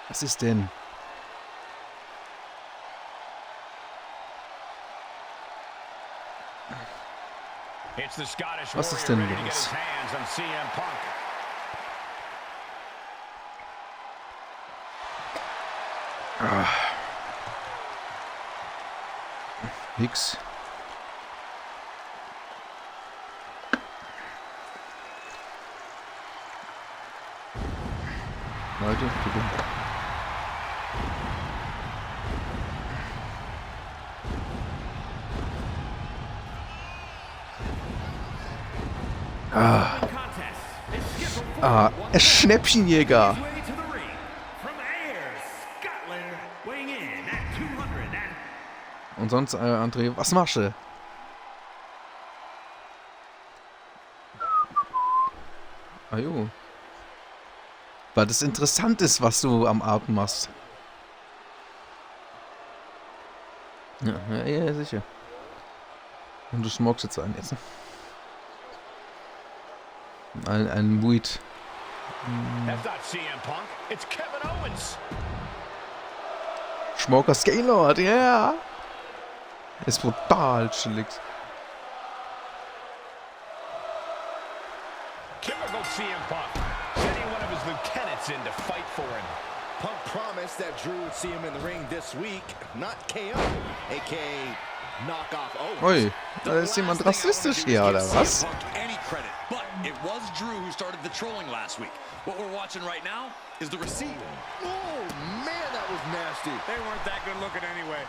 Was ist denn? Was ist denn los? Nix. Leute, bitte. Schnäppchenjäger. Und sonst, André, was machst du? Ah jo. Weil das interessant ist, was du am Abend machst. Ja, sicher. Und du schmuckst jetzt ein Essen. Ein Muit. Schmoker Scalord, ja. Yeah. Ist brutal chillig. In to fight for him. Punk promised that Drew would see him in the ring this week, not KO, aka knock off Owens. Ui, da ist jemand rassistisch hier, oder was? But it was Drew who started the trolling last week. What we're watching right now is the receipt. Oh man, that was nasty. They weren't that good looking anyway.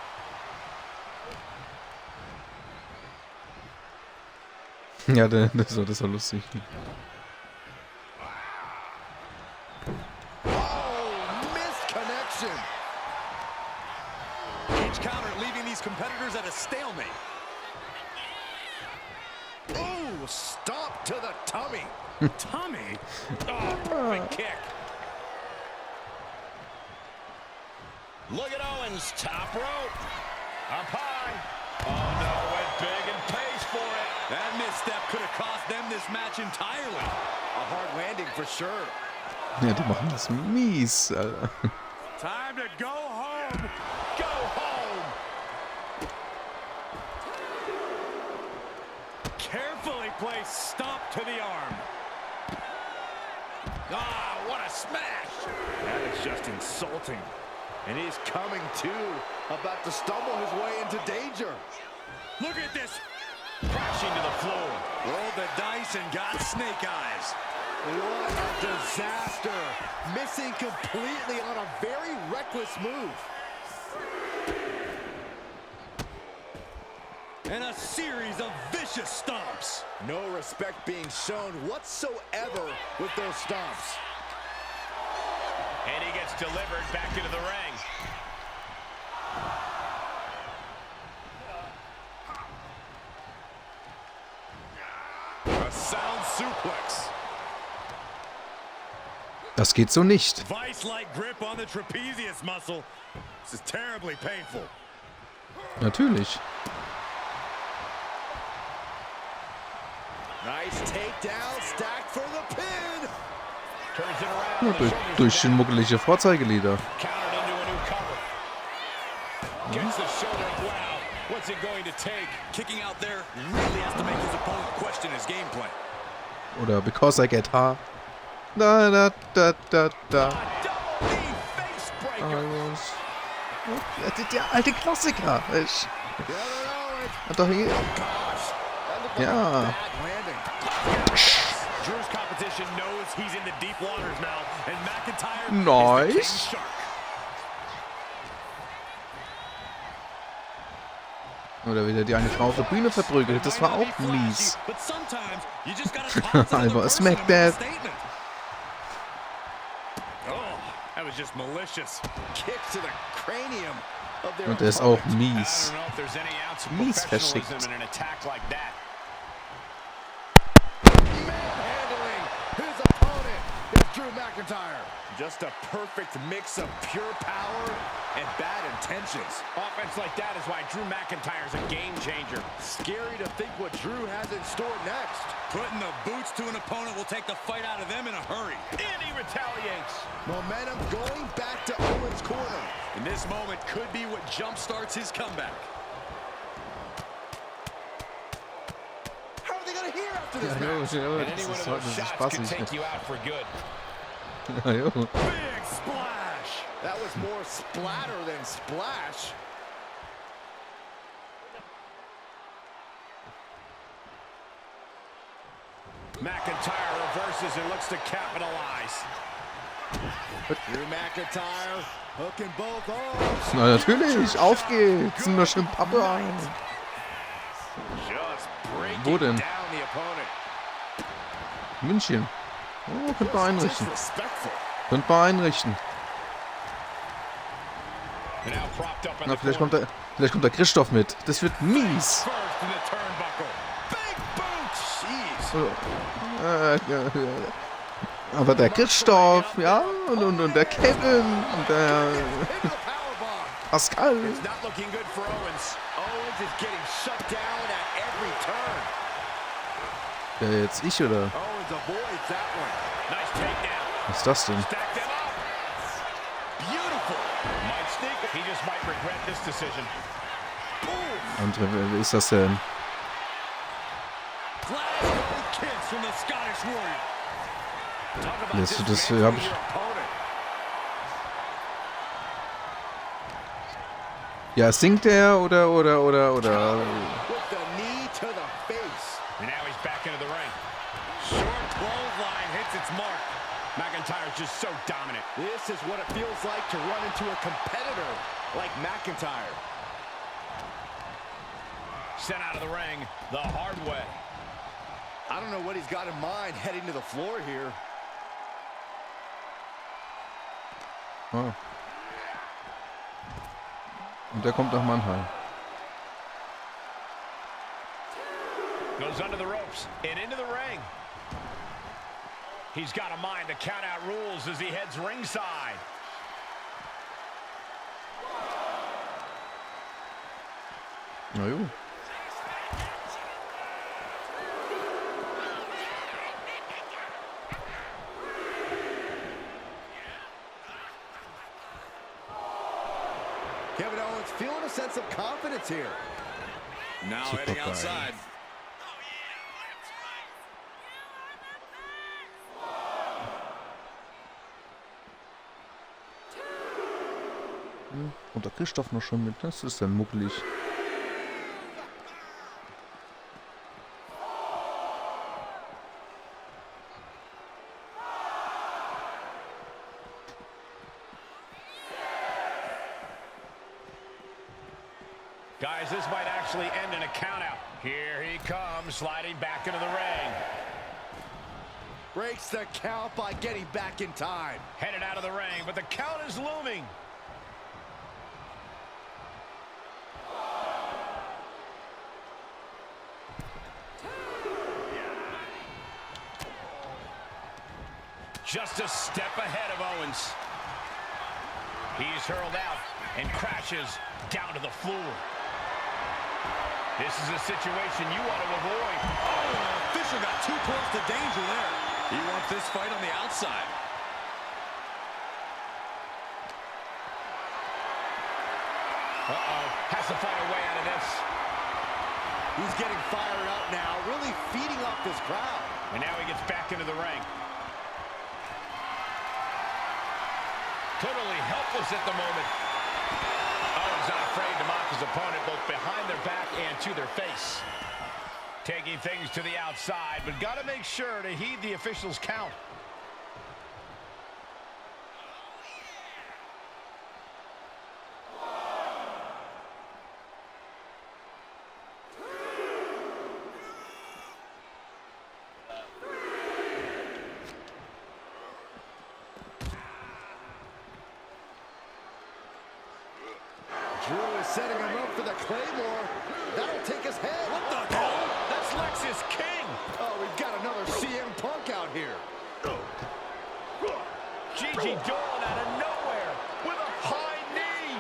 Ja, das war lustig. Each counter leaving these competitors at a stalemate. Ooh, stomp to the tummy. Tummy? Oh, perfect kick. Look at Owens, top rope. Up high. Oh no, went big and pays for it. That misstep could have cost them this match entirely. A hard landing for sure. Ja, die machen das mies, Alter. Time to go home. Go home. Carefully placed stomp to the arm. Ah, what a smash. That is just insulting. And he's coming to, about to stumble his way into danger. Look at this. Crashing to the floor. Rolled the dice and got snake eyes. What a disaster. Missing completely on a very reckless move. And a series of vicious stomps. No respect being shown whatsoever with those stomps. And he gets delivered back into the ring. A sound suplex. Das geht so nicht. Vice-like grip on the trapezius muscle. This is terribly painful. Natürlich. Nice takedown, stacked for the pin. Turns it around. Ja, durch die muckelige Vorzeigelieder. Countered into a new cover. Gets the shoulder. Wow. What's it going to take? Kicking out there really has to make his opponent question his game plan. Oder because I get hard. Da. Der alte Klassiker. Hat doch hier. Ja. Drew's competition knows he's in the deep waters now, and McIntyre Nice. is the king shark. Oder wieder die eine Frau auf der Bühne verprügelt. Das war auch mies. But sometimes you just gotta toss another Einfach person smack with that. a statement. Oh, that was just malicious. Kick to the cranium of their Und der ist auch I mies. don't know if there's any ounce of Mies professionalism verschickt. in an attack like that. manhandling his opponent is Drew McIntyre. Just a perfect mix of pure power and bad intentions. Offense like that is why Drew McIntyre's a game changer. Scary to think what Drew has in store next. Putting the boots to an opponent will take the fight out of them in a hurry. And he retaliates. Momentum going back to Owens' corner. And this moment could be what jump-starts his comeback. How are they going to hear after this Ja, match? jo, And any das one ist of heute those so shots could spaßig. take you out for good. Ja, jo. Big splash! That was more splatter than splash. McIntyre reverses and looks to capitalize. Drew McIntyre hooking both arms. Na natürlich, auf geht's. Ziehen wir schön Pappe ein. Just breaking Wo denn? down the opponent. München. Oh, könnte man einrichten. Disrespectful. Könnte man einrichten. And now propped up in Na, the vielleicht corner. kommt der Christoph mit. Das wird mies. First in the turnbuckle. Big boot. Jeez. Aber der Christoph, ja, und der Kevin und der Into the powerbomb. Pascal. It's not looking good for Owens. Owens is getting shut down at every turn. Ja, jetzt ich, oder? Owens avoids that one. Nice takedown. Was ist das denn? Stack them up. Beautiful. Might sneak. He just might regret this decision. Boom. Andre, wer ist das denn? Glasgow kiss from the Scottish Warrior. Talk about Das dismantling hab ich. your opponent. Ja, singt er oder? With the knee to the face. And now he's back into the ring. Short clothesline hits its mark. McIntyre's just so dominant. This is what it feels like to run into a competitor like McIntyre. Sent out of the ring the hard way. I don't know what he's got in mind heading to the floor here. Oh. Und der kommt nach Mannheim. Goes under the ropes and into the ring. He's got a mind to count out rules as he heads ringside. Na jo. Kevin Owens feeling a sense of confidence here. Now Super heading geil. outside. Und der Christoph noch schon mit. Das ist dann muckelig. Guys, this might actually end in a countout. Here he comes, sliding back into the ring. Breaks the count by getting back in time. Headed out of the ring, but the count is looming. Just a step ahead of Owens. He's hurled out and crashes down to the floor. This is a situation you want to avoid. Oh, the official got too close to danger there. He wants this fight on the outside. Uh-oh, has to find a way out of this. He's getting fired up now, really feeding off this crowd. And now he gets back into the ring. Totally helpless at the moment. Owens not afraid to mock his opponent both behind their back and to their face. Taking things to the outside, but got to make sure to heed the officials' count. Drew is setting him up for the Claymore. That'll take his head. What the hell? That's Lexus King. Oh, we've got another CM Punk out here. Gigi Dolan out of nowhere with a high knee.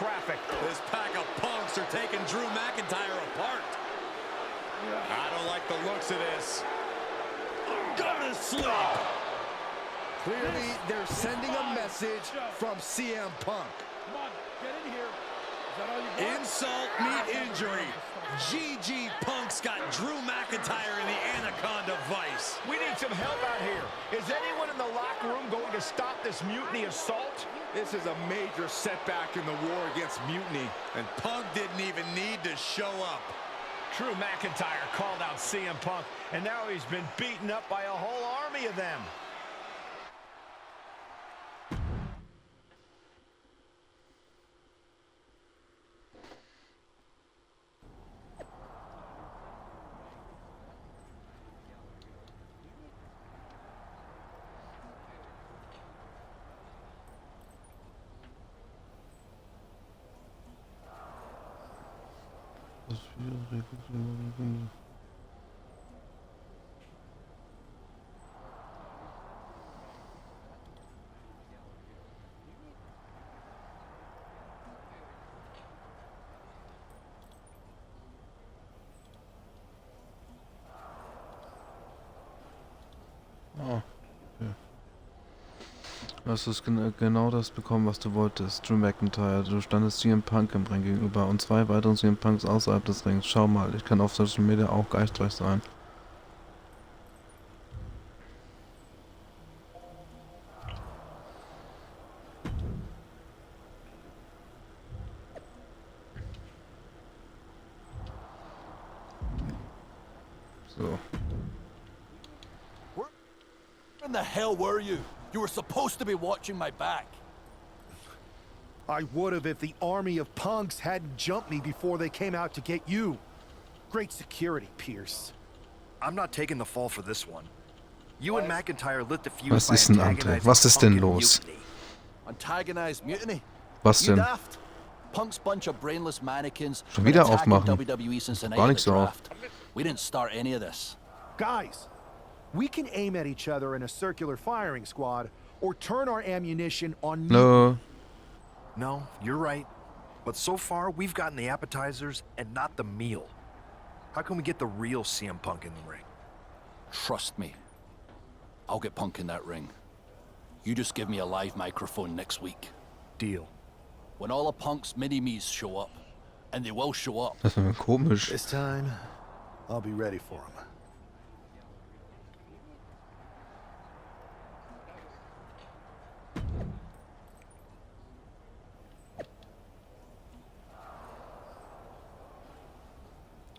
traffic. This pack of punks are taking Drew McIntyre apart. I don't like the looks of this. Gonna sleep. Clearly, they're sending a message from CM Punk. Come on, get in here. Is that all you got? Insult meet injury. GG Punk's got Drew McIntyre in the Anaconda Vice. We need some help out here. Is anyone in the locker room going to stop this mutiny assault? This is a major setback in the war against mutiny. And Punk didn't even need to show up. Drew McIntyre called out CM Punk, and now he's been beaten up by a whole army of them. Oh, okay. Du hast genau das bekommen, was du wolltest. Drew McIntyre, du standest CM Punk im Ring gegenüber und 2 weiteren CM Punks außerhalb des Rings. Schau mal, ich kann auf Social Media auch geistreich sein. So. Where in the hell were you? You were supposed to be watching my back. I would have if the army of punks hadn't jumped me before they came out to get you. Great security, Pierce. I'm not taking the fall for this one. You and McIntyre lit the fuse Was by ist denn, André? antagonizing Was ist Punk denn and los? Mutiny. Antagonized mutiny? Was You denn? daft? Punk's bunch of brainless mannequins. Schon wieder been attacking aufmachen. WWE since the night Gar of nicht the so auf. draft. We didn't start any of this. Guys, we can aim at each other in a circular firing squad or turn our ammunition on me. No. No, you're right. But so far, we've gotten the appetizers and not the meal. How can we get the real CM Punk in the ring? Trust me. I'll get Punk in that ring. You just give me a live microphone next week. Deal. When all of Punk's mini-me's show up, and they will show up, Das war komisch. This time, I'll be ready for him.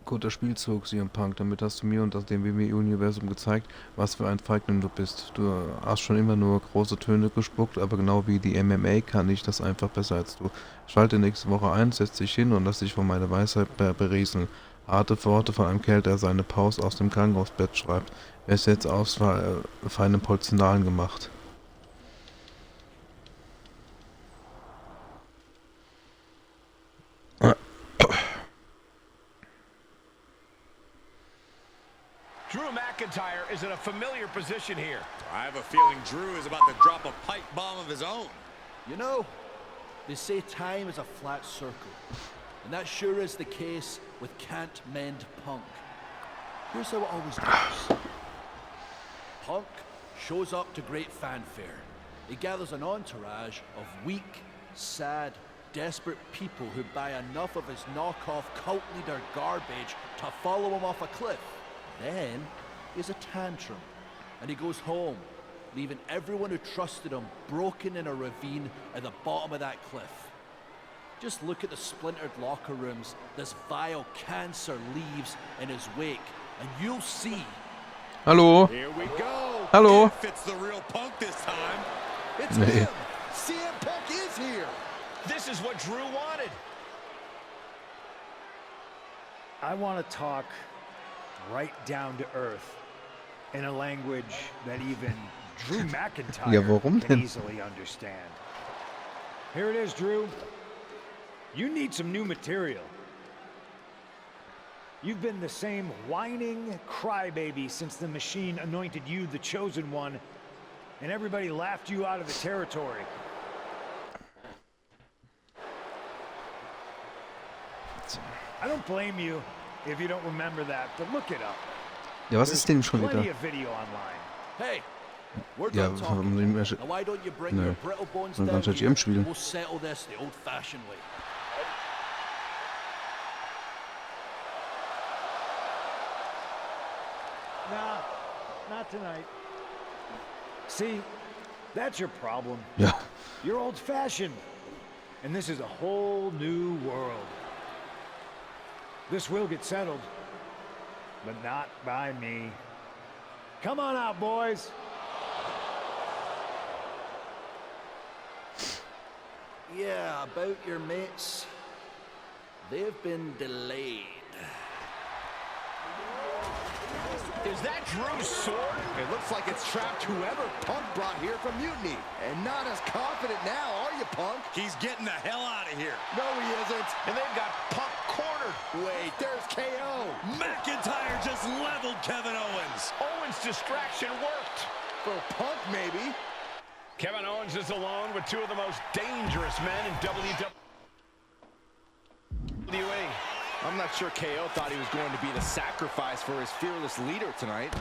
Guter Spielzug, CM Punk. Damit hast du mir und dem WWE-Universum gezeigt, was für ein Feigling du bist. Du hast schon immer nur große Töne gespuckt, aber genau wie die MMA kann ich das einfach besser als du. Schalte nächste Woche ein, setz dich hin und lass dich von meiner Weisheit berieseln. Harte Worte von einem Kerl, der seine Pause aus dem Krankenhausbett schreibt. Wer ist jetzt aus feinem Porzellan gemacht? Drew McIntyre is in a familiar position here. I have a feeling Drew is about to drop a pipe bomb of his own. you know, they say time is a flat circle. And that sure is the case with Can't Mend Punk. Here's how it always goes. Punk shows up to great fanfare. He gathers an entourage of weak, sad, desperate people who buy enough of his knockoff cult leader garbage to follow him off a cliff. Then he has a tantrum, and he goes home, leaving everyone who trusted him broken in a ravine at the bottom of that cliff. Just look at the splintered locker rooms this vile cancer leaves in his wake, and you'll see. Hallo? Here we go. Hallo? Fits the real Punk this time. It's Nee. him. CM Punk is here. This is what Drew wanted. I want to talk right down to earth in a language that even Drew McIntyre Ja, warum can denn? easily understand. Here it is, Drew. You need some new material. You've been the same whining crybaby since the machine anointed you the chosen one, and everybody laughed you out of the territory. Mist. I don't blame you if you don't remember that, but look it up. Ja, was ist denn schon Plenty wieder? of video online. Hey, we're Ja, done warum talking. nehmen wir... Now why don't you bring Nö. your brittle bones Und down anstatt here im Spiel. and we'll settle this the old-fashioned way. Nah, not tonight. See, that's your problem. Ja. You're old-fashioned. And this is a whole new world. This will get settled, but not by me. Come on out, boys. Yeah, about your mates. They've been delayed. Is that Drew's sword? It looks like it's trapped whoever Punk brought here from Mutiny. And not as confident now, are you, Punk? He's getting the hell out of here. No, he isn't. And they've got Punk cornered. Wait, there's KO. McIntyre just leveled Kevin Owens. Owens' distraction worked. For Punk, maybe. Kevin Owens is alone with two of the most dangerous men in WWE. I'm not sure KO thought he was going to be the sacrifice for his fearless leader tonight.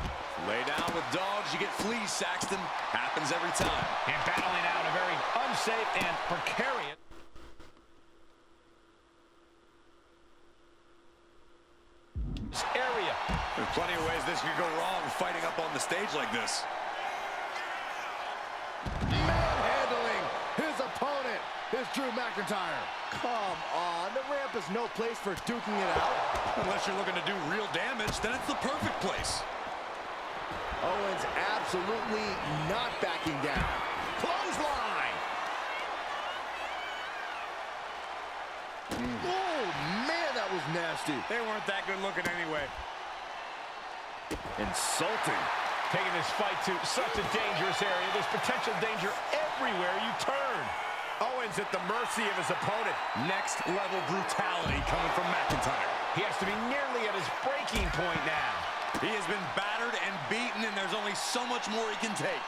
Lay down with dogs, you get fleas, Saxton. Happens every time. And battling out a very unsafe and precarious area. There's plenty of ways this could go wrong fighting up on the stage like this. Manhandling his opponent is Drew McIntyre. Come on, the ramp is no place for duking it out. Unless you're looking to do real damage, then it's the perfect place. Owens absolutely not backing down. Clothesline. Oh, man, that was nasty. They weren't that good looking anyway. Insulting. Taking this fight to such a dangerous area. There's potential danger everywhere you turn. Owens at the mercy of his opponent. Next level brutality coming from McIntyre. He has to be nearly at his breaking point now. He has been battered and beaten, and there's only so much more he can take.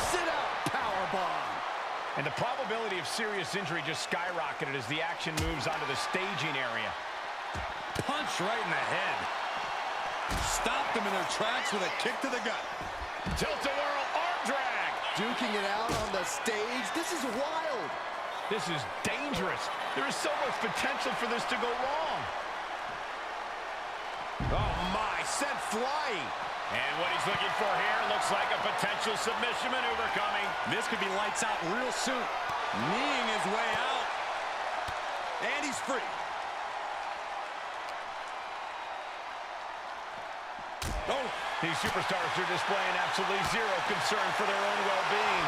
Sit out, powerbomb. And the probability of serious injury just skyrocketed as the action moves onto the staging area. Punch right in the head. Stopped them in their tracks with a kick to the gut. Tilt-a-whirl arm drag. Duking it out on the stage. This is wild. This is dangerous. There is so much potential for this to go wrong. Oh, my. Sent flying. And what he's looking for here looks like a potential submission maneuver coming. This could be lights out real soon. Kneeing his way out. And he's free. Oh, these superstars are displaying absolutely zero concern for their own well-being.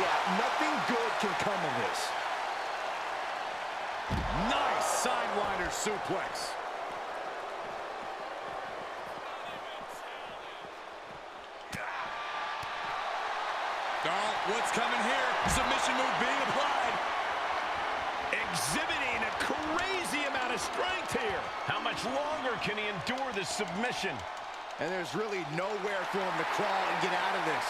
Yeah, nothing good can come of this. Nice sidewinder suplex. Oh, what's coming here? Submission move being applied. Exhibiting a crazy amount of strength here. How much longer can he endure this submission? And there's really nowhere for him to crawl and get out of this.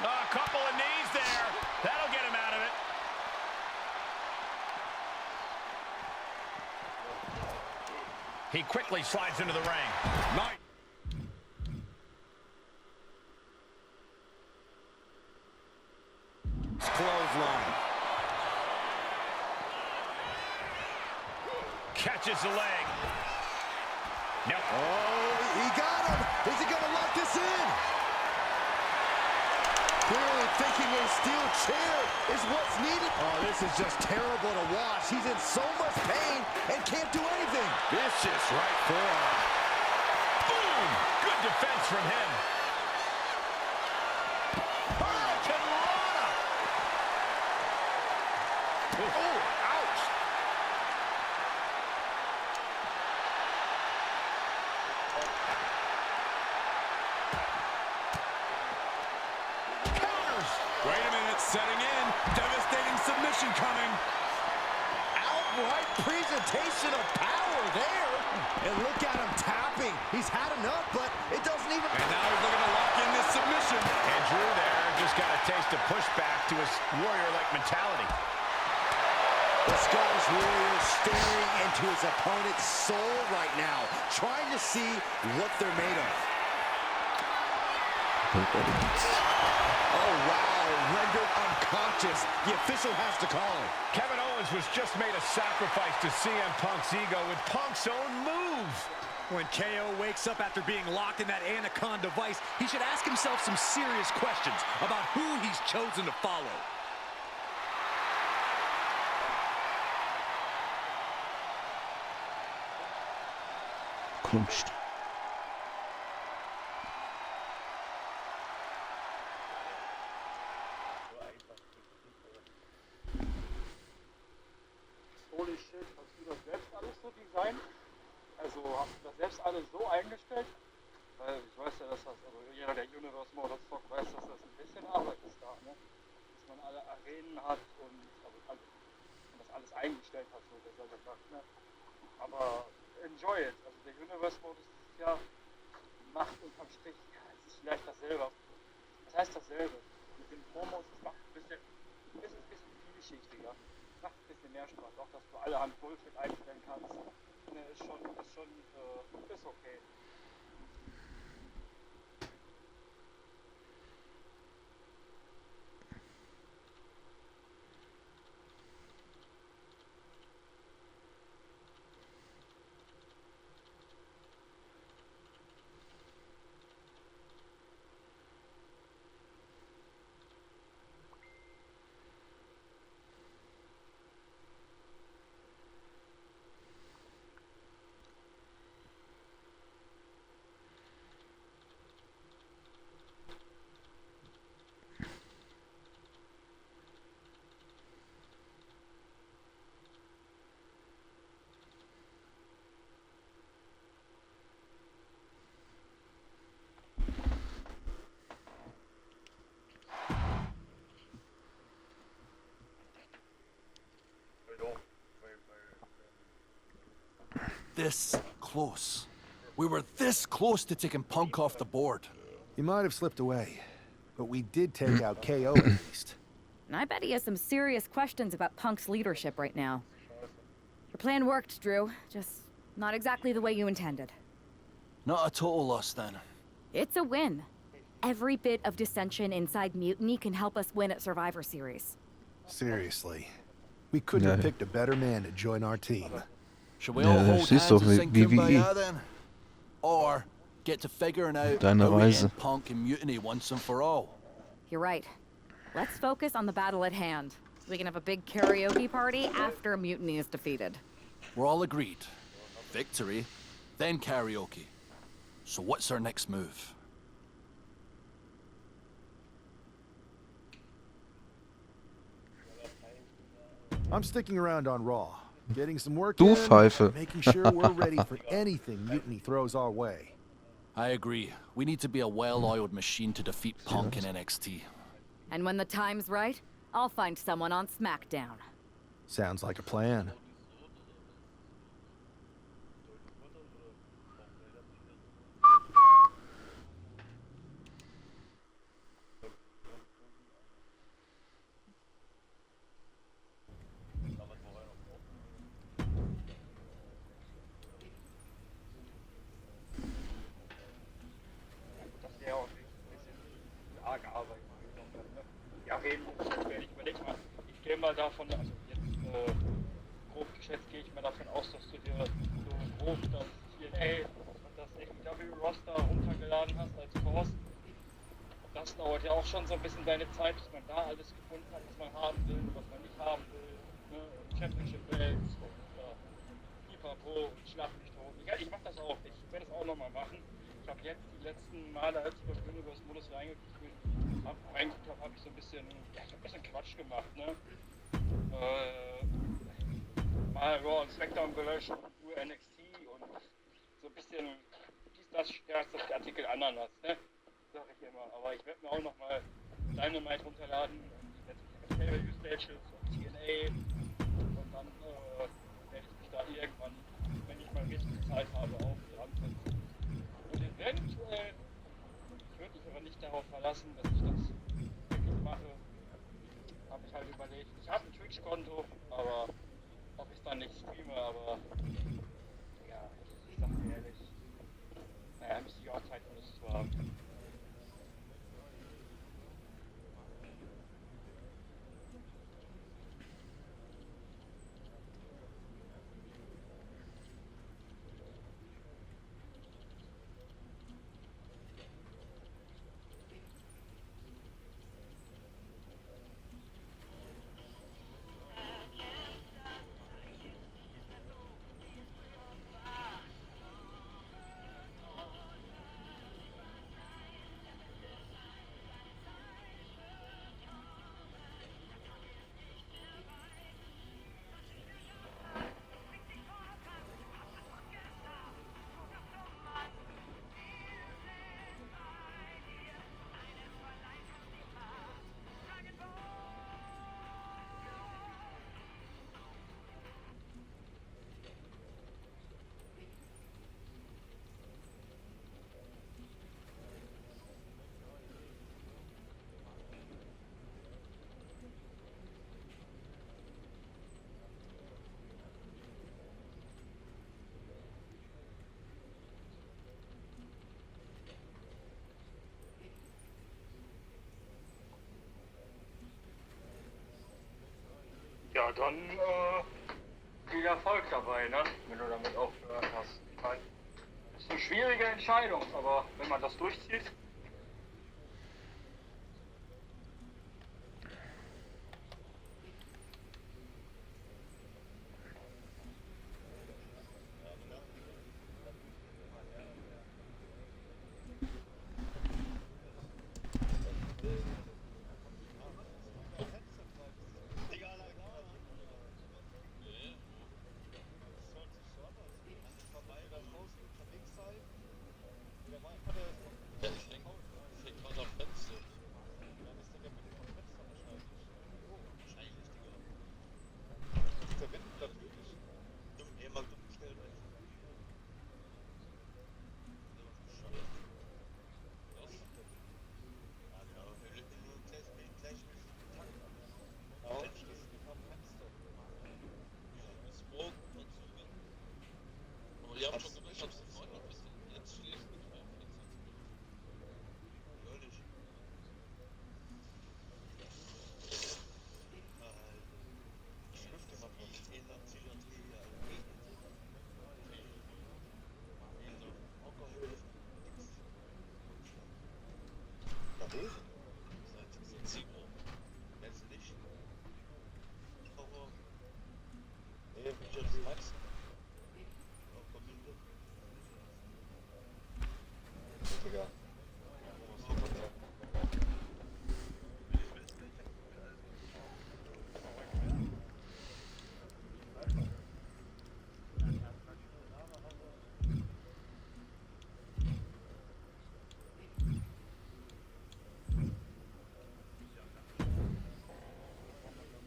A couple of knees there. That'll get him out of it. He quickly slides into the ring. Nice. Clothesline. Catches the leg. No. Oh, he got him. Is he going to lock this in? Clearly thinking a steel chair is what's needed. Oh, this is just terrible to watch. He's in so much pain and can't do anything. Vicious right forearm. Boom! Good defense from him. Hurricane Rana. Oh, ouch. Counters. Wait a minute, setting in. Devastating submission coming. Outright presentation of power there. And look at him tapping. He's had enough, but it doesn't even... And now he's looking to lock in this submission. And Drew there just got a taste of pushback to his warrior-like mentality. The Scottish Warrior staring into his opponent's soul right now, trying to see what they're made of. Oh, wow, rendered unconscious. The official has to call him. Kevin Owens was just made a sacrifice to CM Punk's ego with Punk's own move. When KO wakes up after being locked in that Anaconda vice, he should ask himself some serious questions about who he's chosen to follow. Kunst. Holy shit, hast du das selbst alles so designt? Also hast du das selbst alles so eingestellt? Weil ich weiß ja, dass das, also jeder, der Universe Modus Talk weiß, dass das ein bisschen Arbeit ist da, ne? Dass man alle Arenen hat und also das alles eingestellt hat, so besser gesagt, ne? Aber enjoy it. Also der Universe Modus ist ja, macht unterm Strich, es ist vielleicht dasselbe. Das heißt dasselbe. Mit den Promos, es macht ein bisschen vielschichtiger. Macht ein bisschen mehr Spaß. Auch, dass du allerhand Bullshit einstellen kannst. Ne, ist okay. This close. We were this close to taking Punk off the board. He might have slipped away, but we did take out KO at least. And I bet he has some serious questions about Punk's leadership right now. Your plan worked, Drew. Just not exactly the way you intended. Not a total loss then. It's a win. Every bit of dissension inside Mutiny can help us win at Survivor Series. Seriously. We couldn't have picked a better man to join our team. Should we all hold siehst hands doch and sing WWE. Kumbaya then? Or get to figuring out Deine how we Reise. end Punk and Mutiny once and for all? You're right. Let's focus on the battle at hand. We can have a big karaoke party after Mutiny is defeated. We're all agreed. Victory, then karaoke. So what's our next move? I'm sticking around on Raw, getting some work Du in, Pfeife. Making sure we're ready for anything Mutiny throws our way. I agree. We need to be a well-oiled machine to defeat Punk in NXT. And when the time's right, I'll find someone on SmackDown. Sounds like a plan. Das wäre auch ein bisschen arge Arbeit. Die Arenen, ich überleg mal, ich gehe mal davon, also jetzt grob geschätzt gehe ich mal davon aus, dass du dir so grob das TNA und das AEW-Roster runtergeladen hast als Kurs. Das dauert ja auch schon so ein bisschen seine Zeit, bis man da alles gefunden hat, was man haben will, was man nicht haben will. Ne? Und Championship Belts und Pipapo und Schlag mich tot. Ich mach das auch, ich werde das auch nochmal machen. Ich habe jetzt die letzten Male, als ich beim Universe-Modus reingeguckt habe, ich so ein bisschen, ja, ich habe ein bisschen Quatsch gemacht, ne? Mal Raw und Smackdown gelöscht, nur NXT und so ein bisschen, das ist der Artikel Ananas, ne? Sag ich immer, aber ich werde mir auch nochmal Dynamite runterladen und die letzten Pay-Per-View-Stages und TNA und dann werde ich mich da irgendwann, wenn ich mal richtig Zeit habe, auch dran setzen. Und eventuell, ich würde mich aber nicht darauf verlassen, dass ich das wirklich mache, habe ich halt überlegt. Ich habe ein Twitch-Konto, aber ob ich dann nicht streame, aber ja, ich sag dir ehrlich, naja, müsste ich auch Zeit für das zu haben. Ja, dann viel Erfolg dabei, ne? Wenn du damit aufgehört hast. Ich meine, das ist eine schwierige Entscheidung, aber wenn man das durchzieht.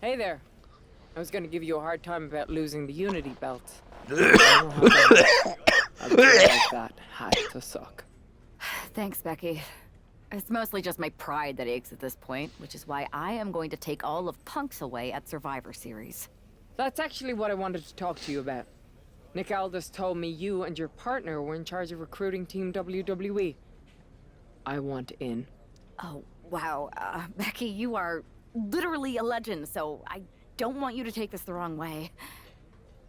Hey there. I was gonna give you a hard time about losing the Unity belt. I don't know how that- a girl like that had to suck. Thanks, Becky. It's mostly just my pride that aches at this point, which is why I am going to take all of Punk's away at Survivor Series. That's actually what I wanted to talk to you about. Nick Aldis told me you and your partner were in charge of recruiting Team WWE. I want in. Oh, wow. Becky, you are literally a legend, so I don't want you to take this the wrong way.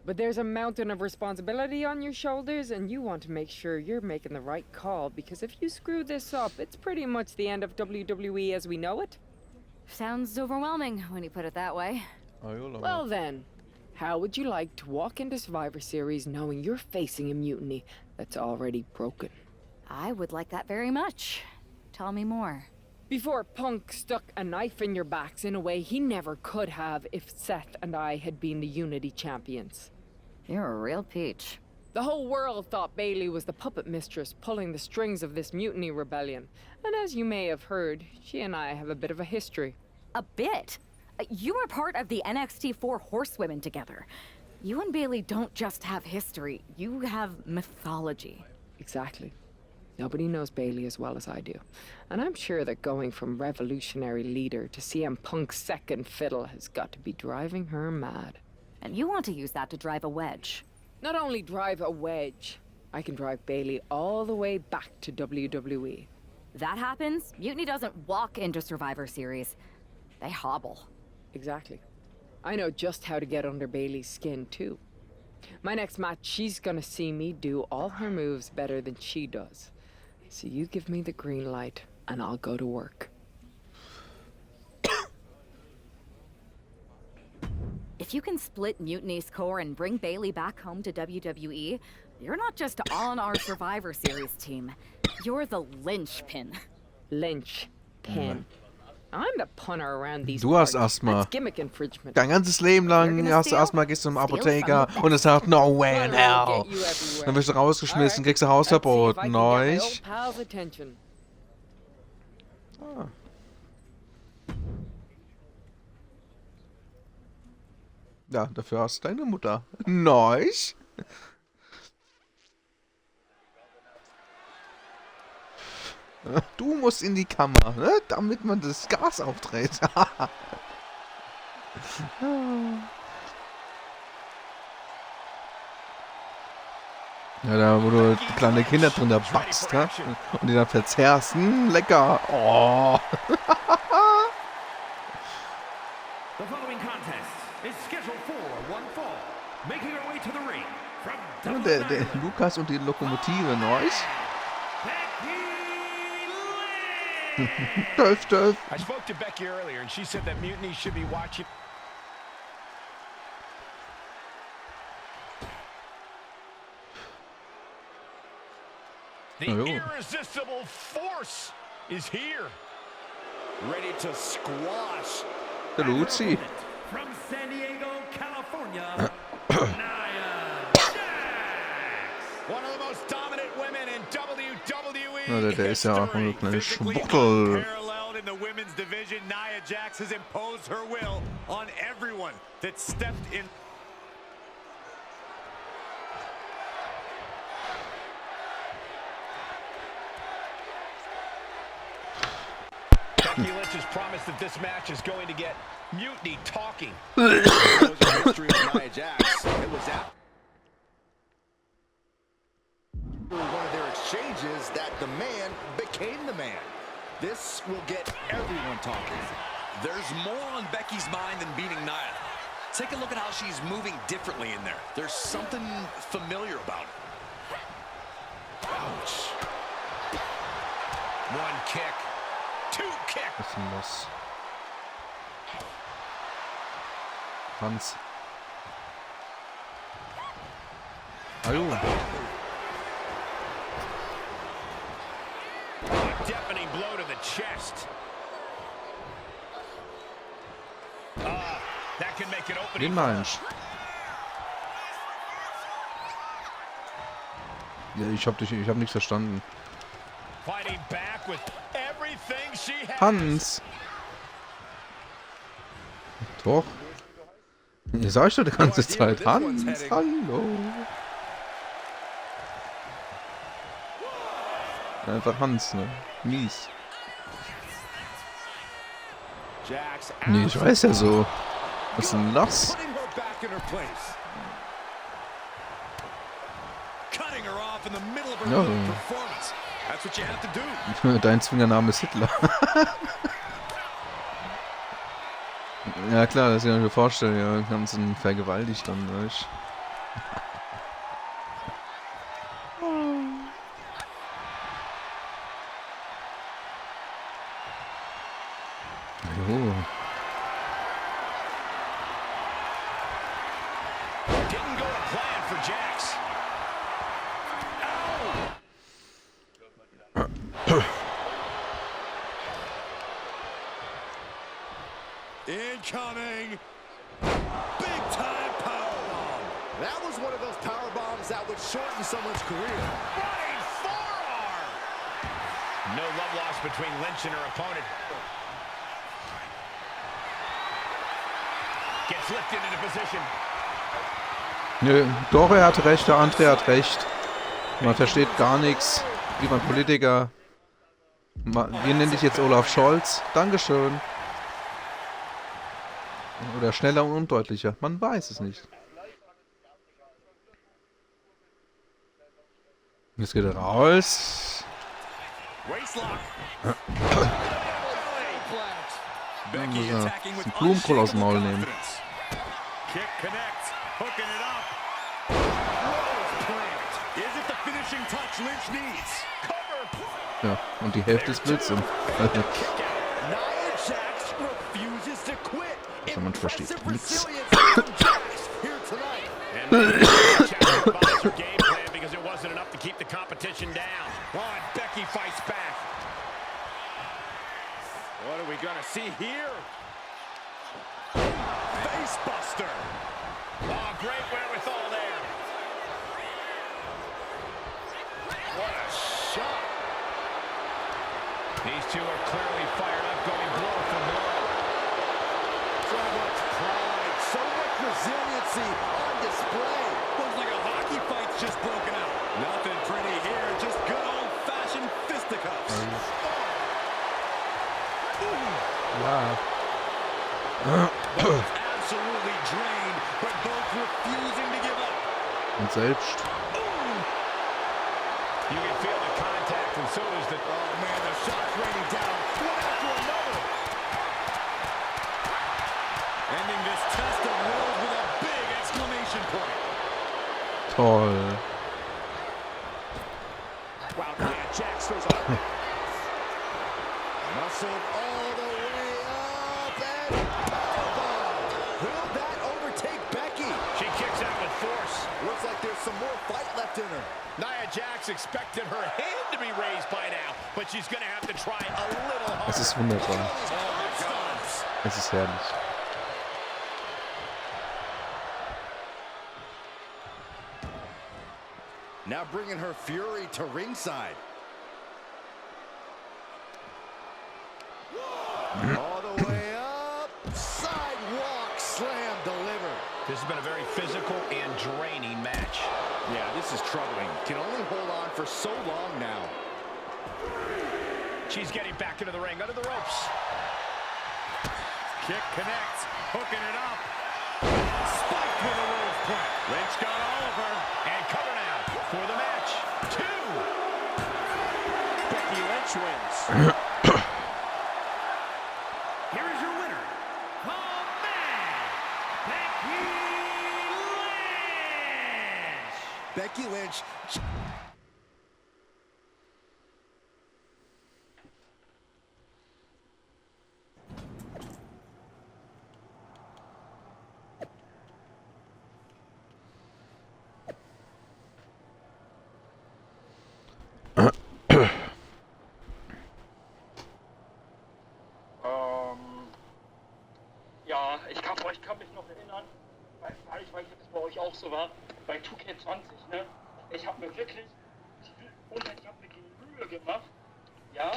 But there's a mountain of responsibility on your shoulders, and you want to make sure you're making the right call, because if you screw this up, it's pretty much the end of WWE as we know it. Sounds overwhelming when you put it that way. Well then, how would you like to walk into Survivor Series knowing you're facing a mutiny that's already broken? I would like that very much. Tell me more. Before Punk stuck a knife in your backs in a way he never could have if Seth and I had been the Unity champions. You're a real peach. The whole world thought Bailey was the puppet mistress pulling the strings of this mutiny rebellion. And as you may have heard, she and I have a bit of a history. A bit? You were part of the NXT 4 Horsewomen together. You and Bailey don't just have history, you have mythology. Exactly. Nobody knows Bailey as well as I do. And I'm sure that going from revolutionary leader to CM Punk's second fiddle has got to be driving her mad. And you want to use that to drive a wedge. Not only drive a wedge, I can drive Bailey all the way back to WWE. That happens, Mutiny doesn't walk into Survivor Series. They hobble. Exactly. I know just how to get under Bailey's skin, too. My next match, she's gonna see me do all her moves better than she does. So you give me the green light, and I'll go to work. If you can split Mutiny's core and bring Bailey back home to WWE, you're not just on our Survivor Series team. You're the linchpin. Linchpin. I'm the punter around these Du hast parts. Asthma. That's gimmick infringement. Dein ganzes Leben lang hast du Asthma, gehst zum Apotheker und es sagt, no way in hell. Dann wirst du rausgeschmissen, kriegst du Hausverbot. Neuch. Ah. Ja, dafür hast du deine Mutter. Neuch. Du musst in die Kammer, ne? Damit man das Gas aufdreht. Ja, da wo du kleine Kinder drin da backst, ne? Und die dann verzehrst. Lecker. Oh. The following contest is scheduled for one fall. Making her way to the ring from Der Lukas und die Lokomotive, neuch. Döf, döf. I spoke to Becky earlier, and she said that Mutiny should be watching. The irresistible force is here. ready to squash. Der Luzi. From San Diego, California, One of the most dominant women in WWE. Na, der ist ja auch ein kleiner Physically Schwuchtel. unparalleled in the women's division, Nia Jax has imposed her will on everyone that stepped in. Becky Lynch has promised that this match is going to get Mutiny talking. history of Nia Jax. It was out. One of their exchanges that the man became the man. This will get everyone talking. There's more on Becky's mind than beating Nia. Take a look at how she's moving differently in there. There's something familiar about it. Ouch. One kick, two kick. Was ist denn los? Hans. Hallo. A deafening blow to the chest. That can make it open. Den meinst ja, ich hab nichts verstanden. Fighting back with everything she has. Hans. Doch. Ihr sag ich doch die ganze Zeit. Hans, hallo. Einfach Hans, ne? Mies. Nee, ich weiß ja so. Was ist denn das? Ja. Dein Zwingername ist Hitler. Ja klar, das kann ich mir vorstellen, ja, ganzen vergewaltigt dann, weißt. Jo. Didn't go to plan for Jax. Incoming! Big time powerbomb! That was one of those powerbombs that would shorten someone's career. Running forearm! No love lost between Lynch and her opponent. Gets lifted into position. Nö, Dore hat recht, der andere hat recht. Man versteht gar nichts. Lieber Politiker, wir nennen dich jetzt Olaf Scholz. Dankeschön. Oder schneller und undeutlicher. Man weiß es nicht. Jetzt geht er raus. Dann muss er einen Blumenkohl aus dem Maul nehmen. Kick connects, hooking it up. Is it the finishing touch Lynch needs? Cover. Ja, und die Hälfte ist Blödsinn. Also man versteht nichts. Because it wasn't enough to keep the competition down. Oh, and Becky fights back. What are we gonna see here? Facebuster. Oh, great wherewithal there. What a shot. These two are clearly fired up, going blow for blow. So much pride, so much resiliency on display. Looks like a hockey fight's just broken out. Nothing pretty here, just good old-fashioned fisticuffs. Ja. Both absolutely drained, but both refusing to give up. Und selbst. You can feel the contact, and so is the... Oh man, the shot's raining down, one after another. Ending this test of wills with a big exclamation point. Toll. Wow, Nia Jax throws up. Muscled all the way up and powerbomb. Will that overtake Becky? She kicks out with force. Looks like there's some more fight left in her. Nia Jax expected her hand to be raised by now, but she's going to have to try a little harder. Es ist wunderbar. Oh my God. Es ist herrlich. Now bringing her fury to ringside. All the way up. Sidewalk slam delivered. This has been a very physical and draining match. Yeah, this is troubling. Can only hold on for so long now. She's getting back into the ring, under the ropes. Kick connects, hooking it up. Spiked with a rose plant. Lynch got all of her. And cover now for the match. 2. Becky Lynch wins. Here is your winner, the man, Becky Lynch. Becky Lynch. Ja, ich kann mich noch erinnern, weil ich weiß nicht, ob es bei euch auch so war, bei 2K20, ne? Ich habe mir wirklich die Mühe gemacht, ja,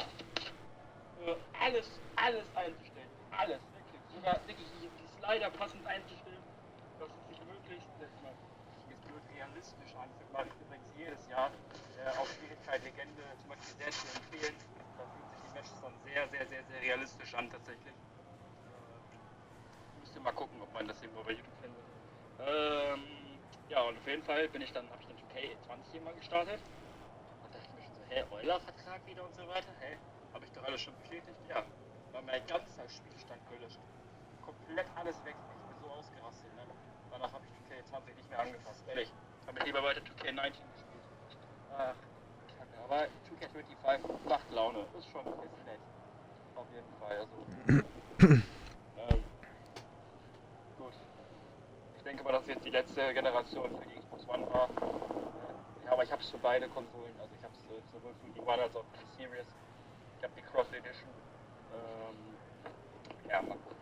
alles einzustellen. Alles, wirklich. Sogar wirklich die Slider passend einzustellen, dass es sich möglichst, jetzt blöd realistisch anfühlt, mache ich übrigens jedes Jahr, auf Schwierigkeit Legende zum Beispiel sehr zu empfehlen. Da fühlen sich die Matches dann sehr realistisch an tatsächlich. Mal gucken, ob man das irgendwo bei YouTube findet. Ja, und auf jeden Fall habe ich dann 2K20 mal gestartet. Und dachte ich mir schon so, Euler-Vertrag wieder und so weiter. Habe ich doch alles schon bestätigt? Ja. War mein ganzer Spielstand gelöscht. Komplett alles weg. Ich bin so ausgerastet, ne? Danach habe ich 2K20 nicht mehr angefasst. Ehrlich. Habe lieber weiter 2K19 gespielt. Ach, Kacke. Aber 2K25 macht Laune. Ist nett. Auf jeden Fall. Also. Ich denke mal, dass jetzt die letzte Generation für die Xbox One war. Ja, aber ich habe es für beide Konsolen. Also ich habe es sowohl für die One als auch für die Series. Ich habe die Cross Edition. Ja, mal gucken.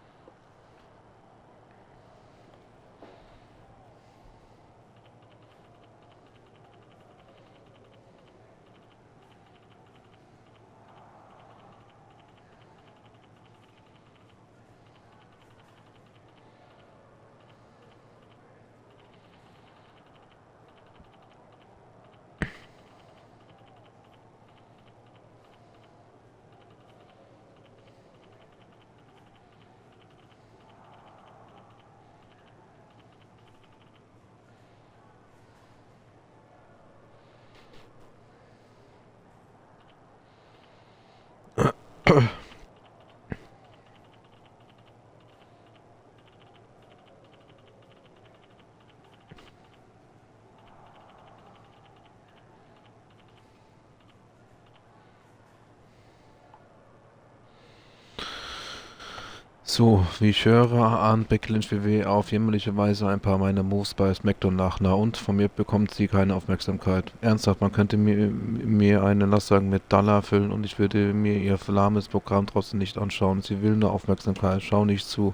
So, wie ich höre, ahnt Becky Lynch WWE auf jämmerliche Weise ein paar meiner Moves bei SmackDown nach. Na und, von mir bekommt sie keine Aufmerksamkeit. Ernsthaft, man könnte mir eine Lastwagen mit Dollar füllen und ich würde mir ihr lahmes Programm trotzdem nicht anschauen. Sie will nur Aufmerksamkeit, schau nicht zu.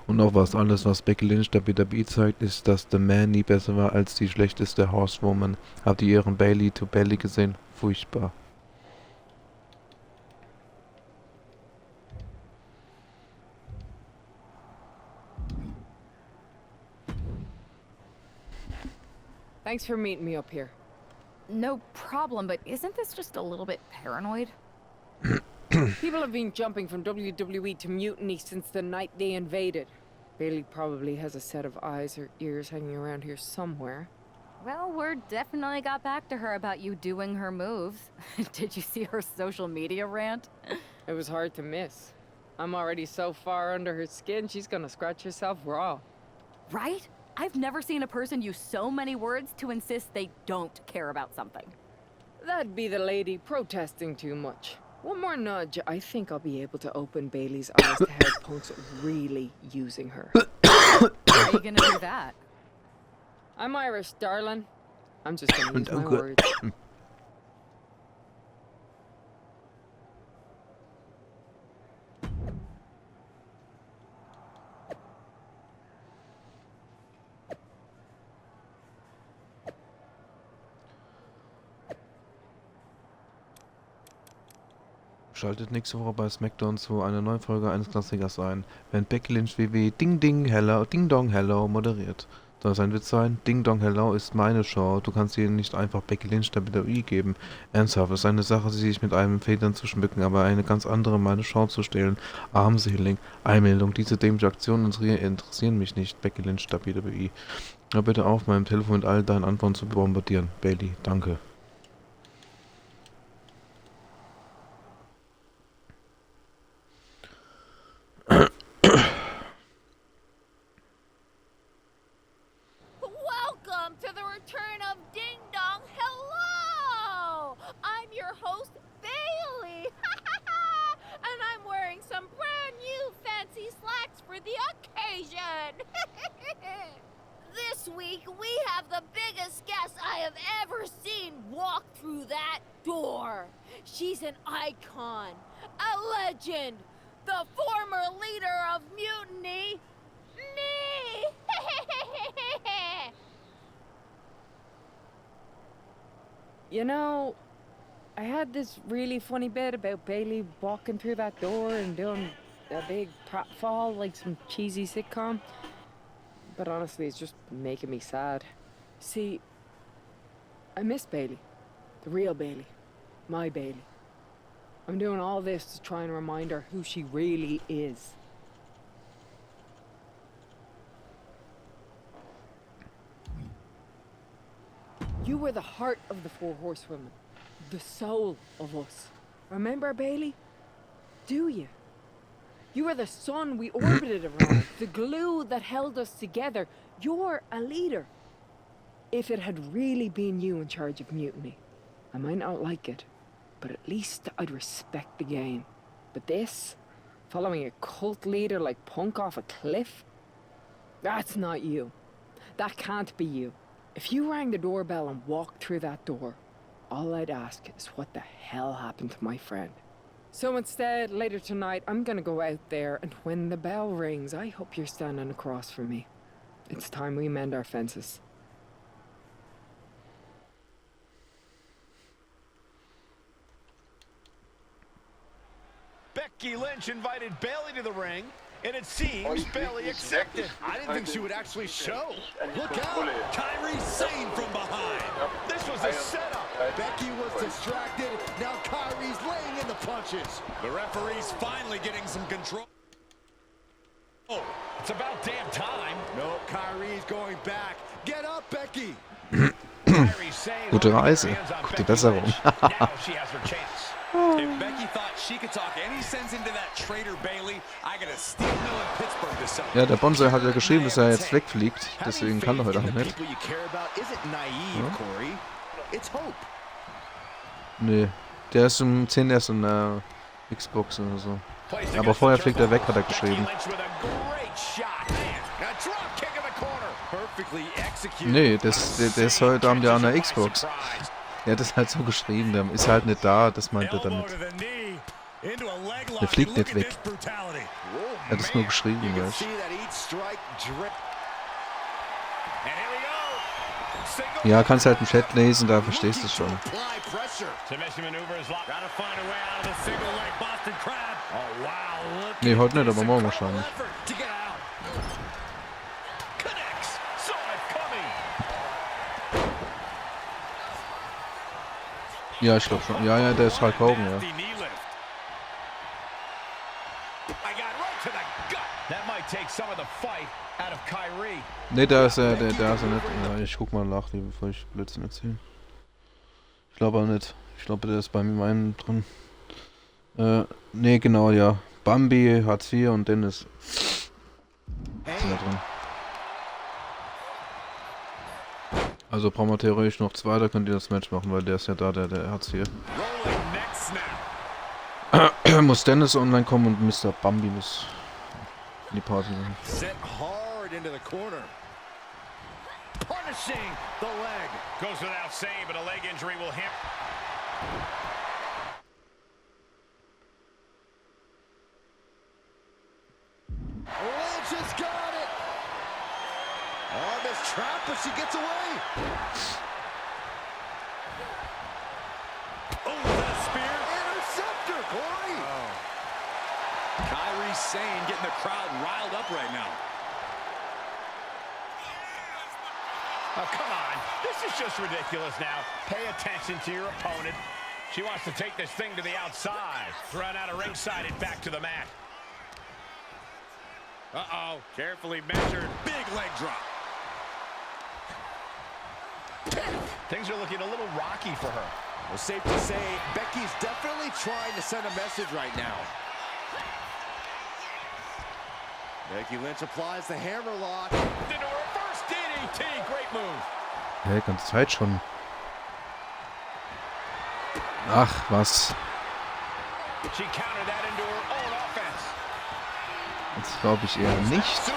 Und noch was, alles was Becky Lynch der WWE zeigt, ist, dass The Man nie besser war als die schlechteste Horsewoman. Habt ihr ihren Bailey to Belly gesehen? Furchtbar. Thanks for meeting me up here. No problem, but isn't this just a little bit paranoid? People have been jumping from WWE to Mutiny since the night they invaded. Bailey probably has a set of eyes or ears hanging around here somewhere. Well, word definitely got back to her about you doing her moves. Did you see her social media rant? It was hard to miss. I'm already so far under her skin, she's gonna scratch herself raw. Right? I've never seen a person use so many words to insist they don't care about something. That'd be the lady protesting too much. One more nudge, I think I'll be able to open Bailey's eyes to how Punk's really using her. How are you gonna do that? I'm Irish, darling. I'm just gonna use my words. Schaltet nächste Woche bei SmackDown zu einer neuen Folge eines Klassikers ein, wenn Becky Lynch WWE Ding Ding Hello, Ding Dong Hello moderiert. Soll es ein Witz sein? Ding Dong Hello ist meine Show, du kannst ihr nicht einfach Becky Lynch der WWE geben. Ernsthaft, es ist eine Sache, sich mit einem Federn zu schmücken, aber eine ganz andere meine Show zu stehlen. Armselig, Einmeldung, diese dämliche Aktionen interessieren mich nicht, Becky Lynch der WWE. Hör bitte auf, meinem Telefon mit all deinen Antworten zu bombardieren. Bailey, danke. Welcome to the return of Ding Dong Hello! I'm your host, Bailey. And I'm wearing some brand new fancy slacks for the occasion. This week, we have the biggest guest I have ever seen walk through that door. She's an icon, a legend, the former leader of Mutiny, me! You know, I had this really funny bit about Bailey walking through that door and doing a big pratfall like some cheesy sitcom. But honestly, it's just making me sad. See, I miss Bailey. The real Bailey. My Bailey. I'm doing all this to try and remind her who she really is. You were the heart of the Four Horsewomen. The soul of us. Remember, Bailey? Do you? You were the sun we orbited around. The glue that held us together. You're a leader. If it had really been you in charge of Mutiny, I might not like it, but at least I'd respect the game. But this, following a cult leader like Punk off a cliff, that's not you. That can't be you. If you rang the doorbell and walked through that door, all I'd ask is what the hell happened to my friend. So instead, later tonight, I'm gonna go out there, and when the bell rings, I hope you're standing across from me. It's time we mend our fences. Becky Lynch invited Bailey to the ring, and it seems Bailey accepted. I didn't think she would actually show. Look out! Kyrie Sane from behind. This was a setup. Becky was distracted. Now Kyrie's laying in the punches. The referee's finally getting some control. Oh, it's about damn time. No, Kyrie's going back. Get up, Becky. Gute Reise. Gute Besserung. Now she has her chance. If Becky thought she could talk any sense into that traitor Bailey, I got a steel mill in Pittsburgh to sell. Ja, der Bonze hat ja geschrieben, dass er jetzt wegfliegt. Deswegen kann er heute auch nicht. Nee, der ist um 10 erst in der Xbox oder so. Aber vorher fliegt er weg, hat er geschrieben. Nee, der ist heute Abend ja an der Xbox. Er hat es halt so geschrieben, der ist halt nicht da, das meint er damit. Der fliegt nicht weg. Er hat es nur geschrieben, weißt du. Ja, kannst halt im Chat lesen, da verstehst du schon. Nee, heute nicht, aber morgen wahrscheinlich. Ja, ich glaube schon. Ja, der ist Hulk Hogan, ja. Ne, der ist er nicht. Ja, ich guck mal nach, bevor ich Blödsinn erzähle. Ich glaube auch nicht. Ich glaube, der ist bei mir meinen drin. Ne, genau, ja. Bambi, Hartz IV und Dennis sind da drin. Also brauchen wir theoretisch noch 2, da könnt ihr das Match machen, weil der ist ja da, der Hartz IV. Muss Dennis online kommen und Mr. Bambi muss in die Party machen. Oh, this trap, but she gets away. Oh, that spear. Interceptor, Corey. Oh. Kyrie Sane getting the crowd riled up right now. Oh, come on. This is just ridiculous now. Pay attention to your opponent. She wants to take this thing to the outside. Run out of ringside and back to the mat. Uh-oh. Carefully measured. Big leg drop. Things are looking a little rocky for her. Well, safe to say, Becky's definitely trying to send a message right now. Becky Lynch applies the hammerlock. Into a reverse DDT. Great move. Ja, ganze Zeit schon. Ach, was. She countered that into her own offense. Das glaube ich eher nicht.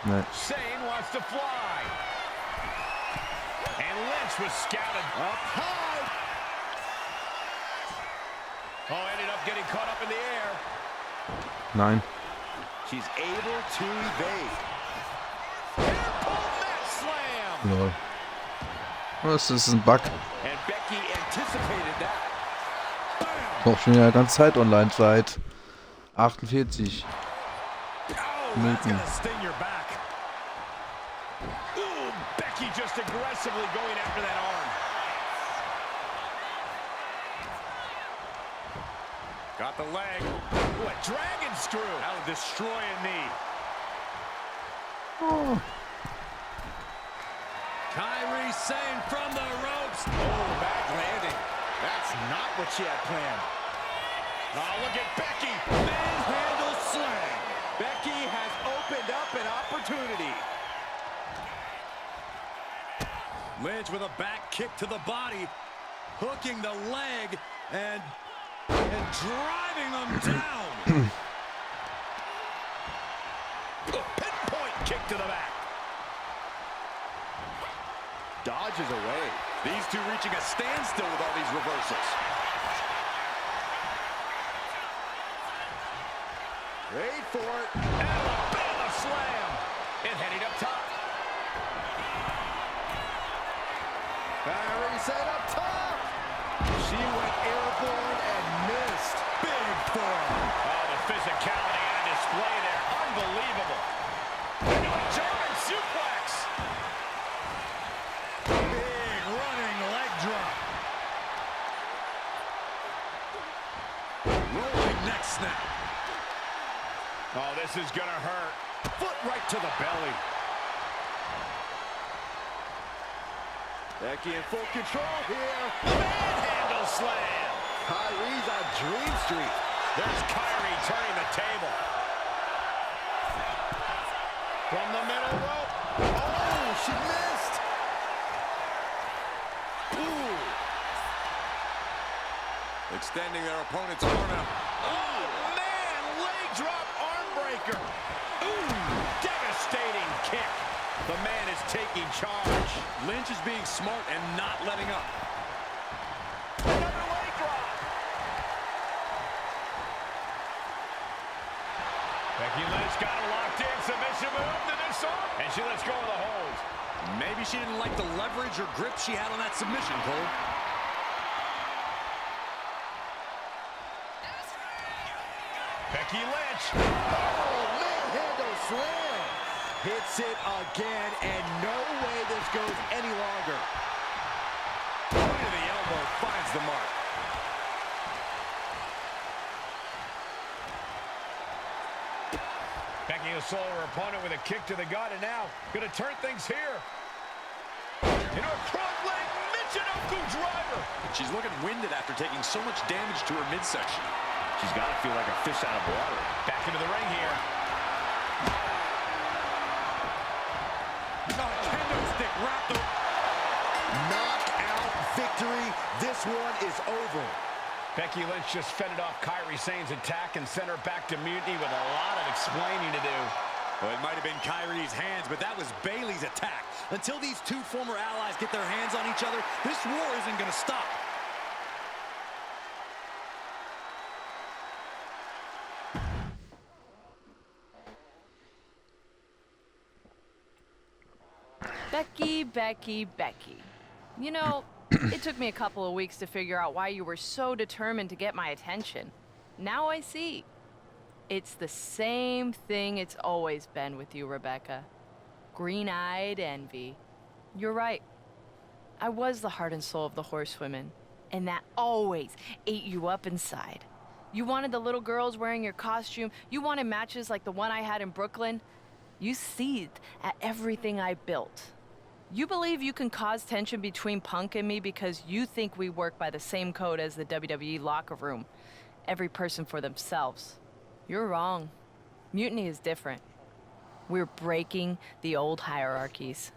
Nein. Sane wants to fly. And Lynch was scouted up high. Oh, ended up getting caught up in the air. Nein. She's able to evade. Pull mat slam. Lol. Was ist ein Bug? And Becky anticipated that. Doch schon ja ganze Zeit online, seit 48 Minuten. Ooh, Becky just aggressively going after that arm. Got the leg. Ooh, a dragon screw. That'll destroy a knee. Oh. Kyrie Sane from the ropes. Oh, back landing. That's not what she had planned. Oh, look at Becky. Manhandle slam. Becky has opened up an opportunity. Lynch with a back kick to the body, hooking the leg and driving them down. Pinpoint kick to the back. Dodges away. These two reaching a standstill with all these reversals. Wait for it. Alabama slam. And heading up top. Kyrie set up top. She went airborne and missed. Big forearm. Oh, the physicality on display there. Unbelievable. Into a German suplex. Big running leg drop. Rolling neck snap. Oh, this is gonna hurt. Foot right to the belly. Becky in full control here. Manhandle slam. Kyrie's on Dream Street. There's Kyrie turning the table. From the middle rope. Oh, she missed. Ooh. Extending their opponent's arm out. Oh, man, leg drop arm breaker. Ooh, devastating kick. The man is taking charge. Lynch is being smart and not letting up. Another leg drop. Becky Lynch got a locked in submission move to disarm. And she lets go of the hold. Maybe she didn't like the leverage or grip she had on that submission, Cole. Becky Lynch. Oh, manhandle slam. Hits it again, and no way this goes any longer. Point of the elbow finds the mark. Becky will solo her opponent with a kick to the gut, and now going to turn things here. Into a cross leg Michinoku driver. She's looking winded after taking so much damage to her midsection. She's got to feel like a fish out of water. Back into the ring here. Kendo stick wrapped up. Knockout victory. This one is over. Becky Lynch just fended off Kairi Sane's attack and sent her back to mutiny with a lot of explaining to do. Well, it might have been Kairi's hands, but that was Bayley's attack. Until these two former allies get their hands on each other, this war isn't going to stop. Becky, Becky, Becky. You know, it took me a couple of weeks to figure out why you were so determined to get my attention. Now I see. It's the same thing it's always been with you, Rebecca. Green-eyed envy. You're right. I was the heart and soul of the horsewomen, and that always ate you up inside. You wanted the little girls wearing your costume. You wanted matches like the one I had in Brooklyn. You seethed at everything I built. You believe you can cause tension between Punk and me because you think we work by the same code as the WWE locker room. Every person for themselves. You're wrong. Mutiny is different. We're breaking the old hierarchies.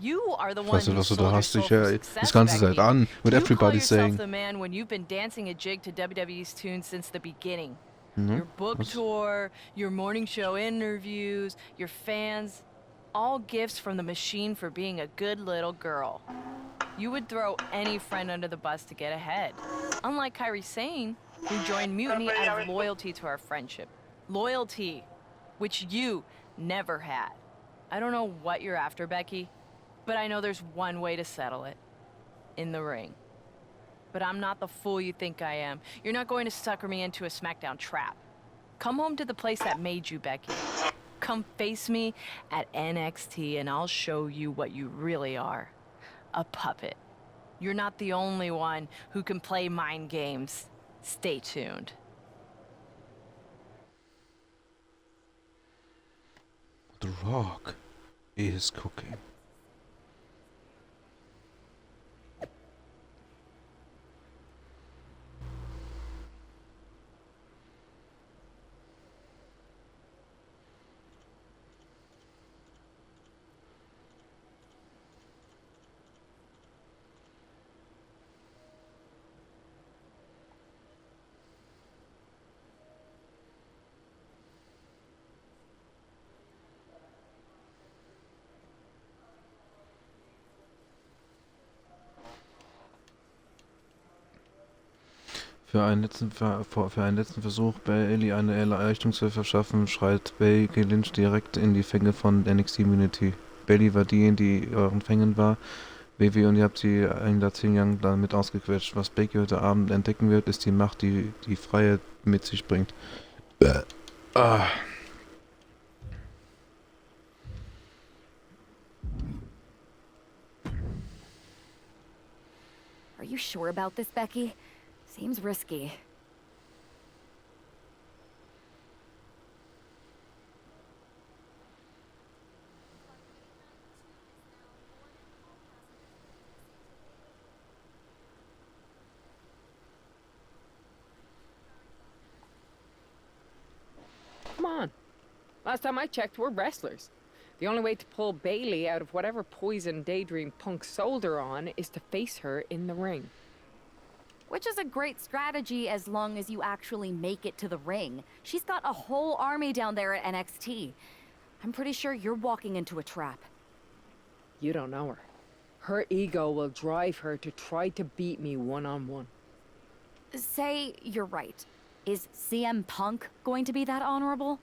You are the one Weißt du, who was du sold da your hast soul dich for ja success, das ganze Becky. Zeit an with You call everybody yourself saying. the man when you've been dancing a jig to WWE's tunes since the beginning. Mhm. Your book Was- tour, your morning show interviews, your fans, all gifts from the machine for being a good little girl. You would throw any friend under the bus to get ahead. Unlike Kairi Sane, who joined Mutiny out of loyalty to our friendship. Loyalty, which you never had. I don't know what you're after, Becky, but I know there's one way to settle it. In the ring. But I'm not the fool you think I am. You're not going to sucker me into a SmackDown trap. Come home to the place that made you, Becky. Come face me at NXT and I'll show you what you really are. A puppet. You're not the only one who can play mind games. Stay tuned. The Rock is cooking. Für einen letzten Versuch, Bayley eine Erleichterung zu verschaffen, schreit Becky Lynch direkt in die Fänge von NXT Immunity. Bayley war diejenige, die in euren Fängen war. WWE, und ihr habt sie in der 10 Jahren damit ausgequetscht. Was Becky heute Abend entdecken wird, ist die Macht, die die Freiheit mit sich bringt. Ah. Are you sure about this, Becky? Seems risky. Last time I checked, we're wrestlers. The only way to pull Bailey out of whatever poison daydream Punk sold her on is to face her in the ring. Which is a great strategy as long as you actually make it to the ring. She's got a whole army down there at NXT. I'm pretty sure you're walking into a trap. You don't know her. Her ego will drive her to try to beat me one-on-one. Say you're right. Is CM Punk going to be that honorable?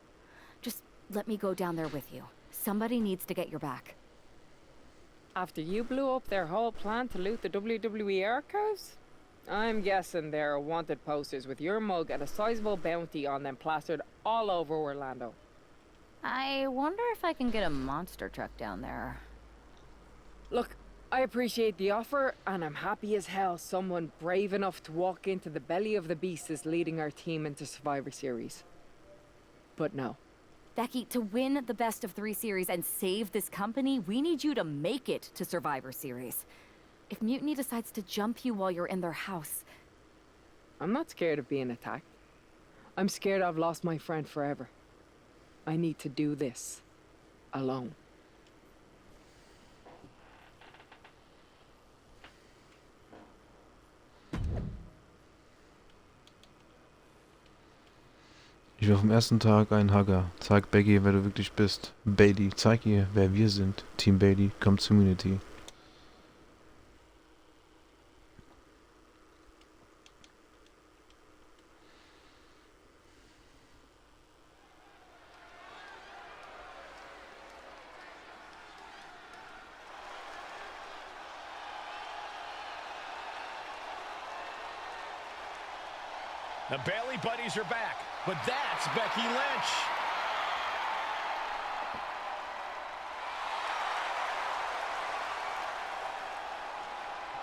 Just let me go down there with you. Somebody needs to get your back. After you blew up their whole plan to loot the WWE archives? I'm guessing there are wanted posters with your mug and a sizable bounty on them plastered all over Orlando. I wonder if I can get a monster truck down there. Look, I appreciate the offer, and I'm happy as hell someone brave enough to walk into the belly of the beast is leading our team into Survivor Series. But no. Becky, to win the best of 3 series and save this company, we need you to make it to Survivor Series. If Mutiny decides to jump you while you're in their house... I'm not scared of being attacked. I'm scared I've lost my friend forever. I need to do this. Alone. Ich will vom ersten Tag ein Hugger. Zeig Becky, wer du wirklich bist. Bailey, zeig ihr, wer wir sind. Team Bailey, Community. The Bailey buddies are back, but that's Becky Lynch.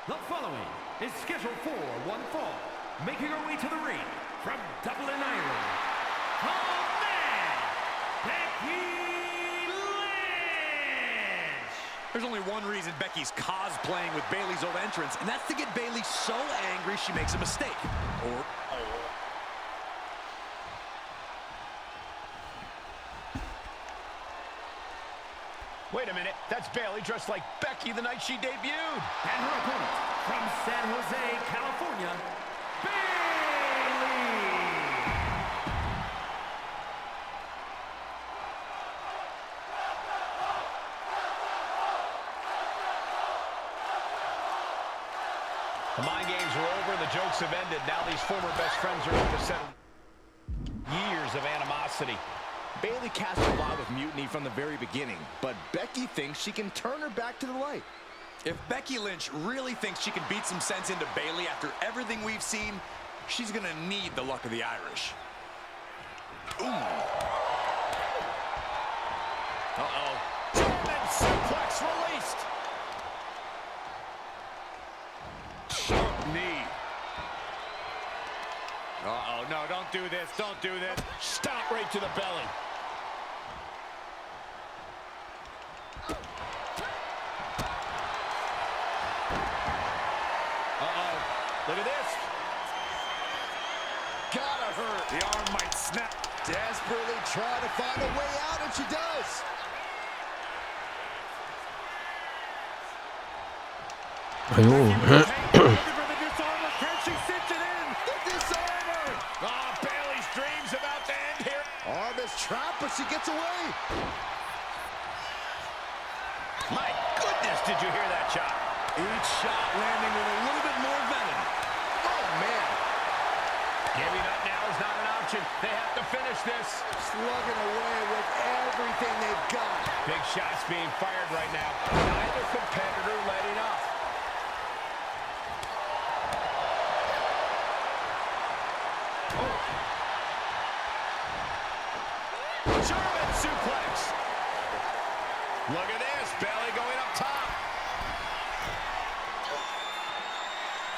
The following is scheduled for one fall, making her way to the ring from Dublin, Ireland, the man, Becky Lynch! There's only one reason Becky's cosplaying with Bailey's old entrance, and that's to get Bailey so angry she makes a mistake. Or... Wait a minute, that's Bailey dressed like Becky the night she debuted. And her opponent from San Jose, California, Bailey! The mind games are over, the jokes have ended. Now these former best friends are up to settle years of animosity. Bailey cast a lot with Mutiny from the very beginning, but Becky thinks she can turn her back to the light. If Becky Lynch really thinks she can beat some sense into Bailey after everything we've seen, she's gonna need the luck of the Irish. Ooh. Uh-oh. German suplex released. Sharp knee. Uh-oh, no, don't do this, don't do this. Stop right to the belly. Uh-oh, look at this. Gotta hurt. The arm might snap. Desperately trying to find a way out, and she does. Trap, but she gets away. My goodness, did you hear that shot? Each shot landing with a little bit more venom. Oh, man. Giving up now is not an option. They have to finish this. Slugging away with everything they've got. Big shots being fired right now. Neither competitor letting up. German suplex. Look at this. Bailey going up top.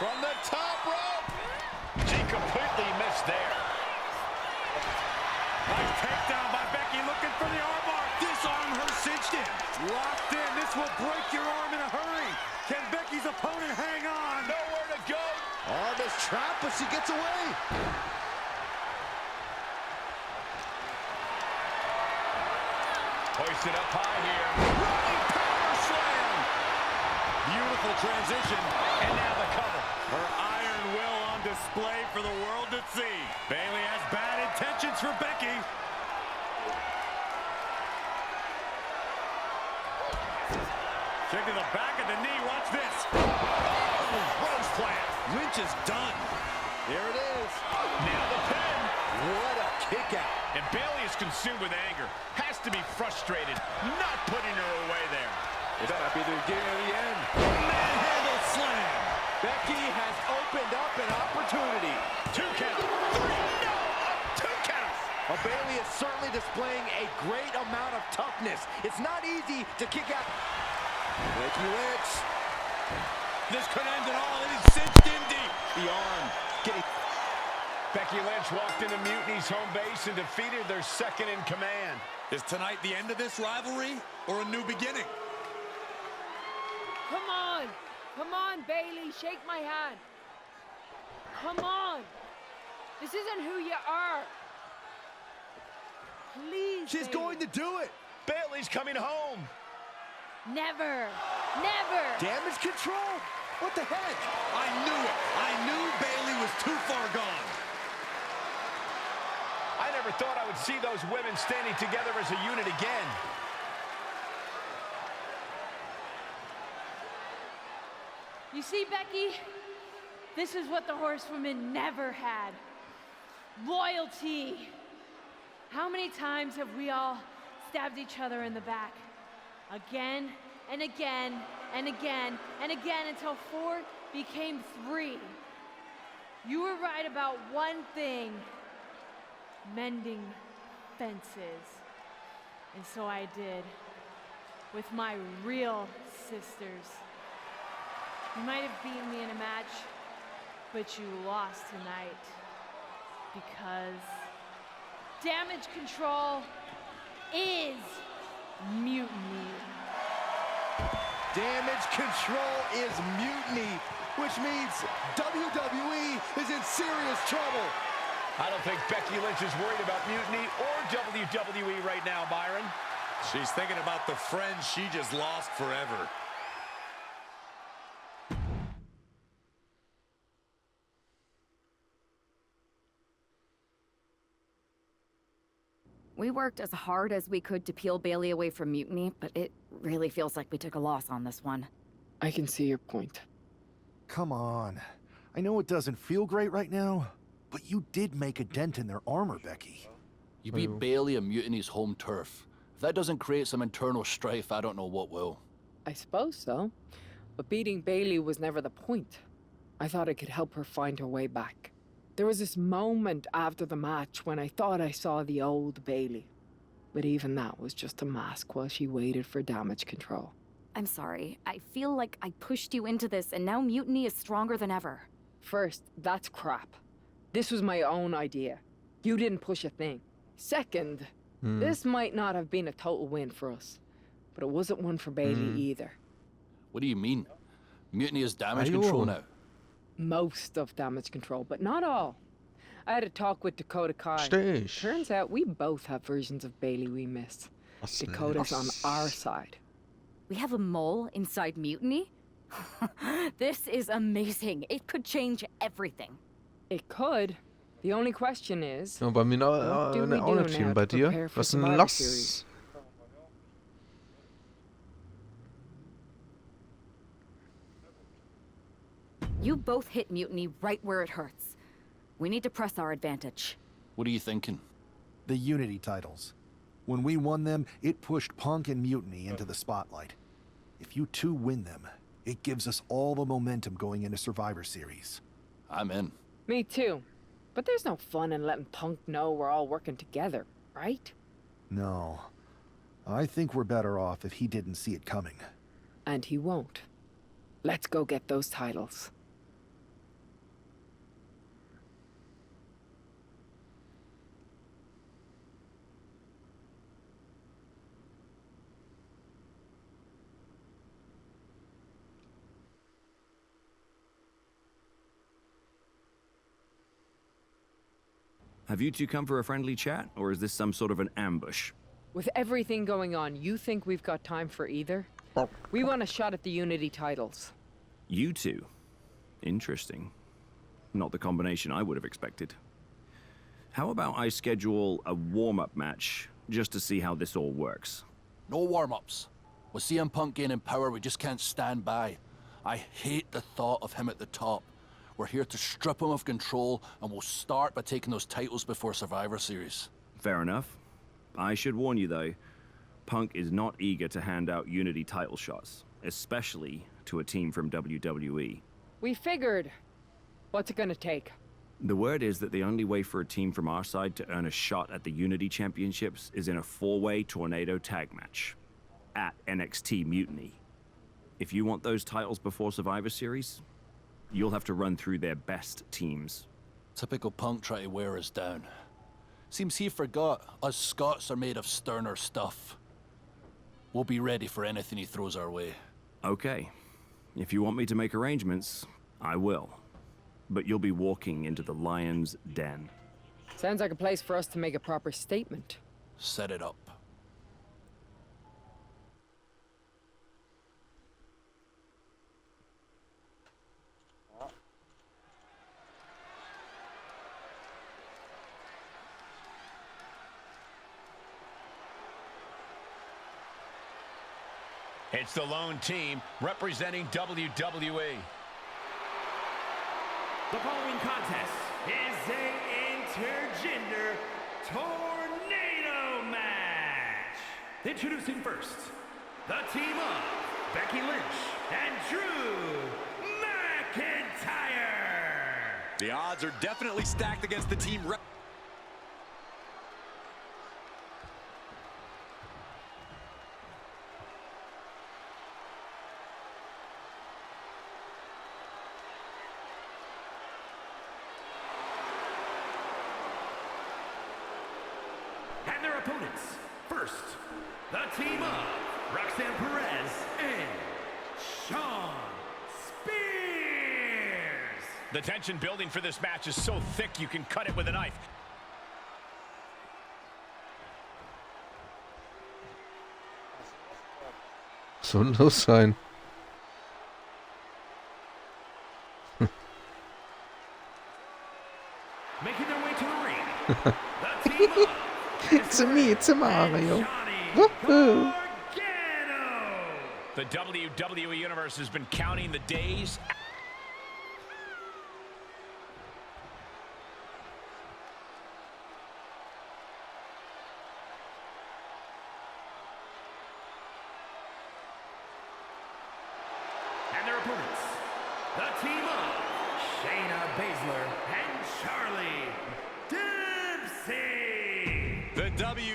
From the top rope. She completely missed there. Nice takedown by Becky, looking for the armbar. Disarm her cinched in. Locked in. This will break your arm in a hurry. Can Becky's opponent hang on? Nowhere to go. Arm is trapped, but she gets away. it up high here. Running power slam. Beautiful transition, and now the cover. Her iron will on display for the world to see. Bayley has bad intentions for Becky. Kick to the back of the knee. Watch this. Oh, rose plant. Lynch is done. Here it is. Now the pin. What a kick out. And Bayley is consumed with anger. Has to be frustrated, not putting her away there. This might be the beginning of the end. Manhandle slam. Becky has opened up an opportunity. 2 count. 3. No. 2 count. Well, Bayley is certainly displaying a great amount of toughness. It's not easy to kick out. Becky Lynch. This could end it all. It is cinched in deep. The arm getting... Becky Lynch walked into Mutiny's home base and defeated their second in command. Is tonight the end of this rivalry or a new beginning? Come on! Come on, Bailey, shake my hand. Come on! This isn't who you are. Please, She's Bailey. going to do it. Bayley's coming home. Never. Never. Damage control. What the heck? I knew it. I knew Bayley was too far gone. I never thought I would see those women standing together as a unit again. You see, Becky, this is what the horsewomen never had. Loyalty. How many times have we all stabbed each other in the back? Again and again and again and again until 4 became 3. You were right about one thing: mending fences. And so I did, with my real sisters. You might have beaten me in a match, but you lost tonight. Because damage control is mutiny. Damage control is mutiny, which means WWE is in serious trouble. I don't think Becky Lynch is worried about mutiny or WWE right now, Byron. She's thinking about the friends she just lost forever. We worked as hard as we could to peel Bailey away from mutiny, but it really feels like we took a loss on this one. I can see your point. Come on. I know it doesn't feel great right now, but you did make a dent in their armor, Becky. You beat Bailey on Mutiny's home turf. If that doesn't create some internal strife, I don't know what will. I suppose so. But beating Bailey was never the point. I thought I could help her find her way back. There was this moment after the match when I thought I saw the old Bailey. But even that was just a mask while she waited for damage control. I'm sorry. I feel like I pushed you into this, and now mutiny is stronger than ever. First, that's crap. This was my own idea. You didn't push a thing. Second, this might not have been a total win for us. But it wasn't one for Bailey either. What do you mean? Mutiny is damage control now. Most of damage control, but not all. I had a talk with Dakota Kai. Turns out we both have versions of Bailey we miss. Dakota's on our side. We have a mole inside mutiny? This is amazing. It could change everything. It could. The only question is, Ja, bei mir what do we auch do nicht viel. now Bei to dir? prepare for Was ist denn Survivor los? Series? You both hit mutiny right where it hurts. We need to press our advantage. What are you thinking? The Unity titles. When we won them, it pushed Punk and Mutiny into the spotlight. If you two win them, it gives us all the momentum going into Survivor Series. I'm in. Me too. But there's no fun in letting Punk know we're all working together, right? No. I think we're better off if he didn't see it coming. And he won't. Let's go get those titles. Have you two come for a friendly chat, or is this some sort of an ambush? With everything going on, you think we've got time for either? We want a shot at the Unity titles. You two? Interesting. Not the combination I would have expected. How about I schedule a warm-up match just to see how this all works? No warm-ups. With CM Punk gaining power, we just can't stand by. I hate the thought of him at the top. We're here to strip him of control, and we'll start by taking those titles before Survivor Series. Fair enough. I should warn you, though, Punk is not eager to hand out Unity title shots, especially to a team from WWE. We figured. What's it gonna take? The word is that the only way for a team from our side to earn a shot at the Unity Championships is in a 4-way tornado tag match at NXT Mutiny. If you want those titles before Survivor Series, you'll have to run through their best teams. Typical Punk trying to wear us down. Seems he forgot us Scots are made of sterner stuff. We'll be ready for anything he throws our way. Okay. If you want me to make arrangements, I will. But you'll be walking into the lion's den. Sounds like a place for us to make a proper statement. Set it up. It's the lone team representing WWE. The following contest is a intergender tornado match. Introducing first, the team of Becky Lynch and Drew McIntyre. The odds are definitely stacked against the team. And their opponents. First, the team of Roxanne Perez and Shawn Spears. The tension building for this match is so thick you can cut it with a knife. Soll los sein. Making their way to the ring. The team of It's me, it's Mario. Woohoo! The WWE Universe has been counting the days. And their opponents, the team of Shayna Baszler and Charlie Dempsey. The W.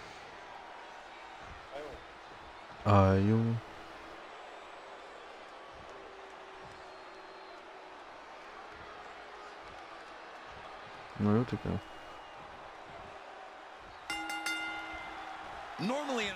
Ajo. Na gut, egal. Normally in a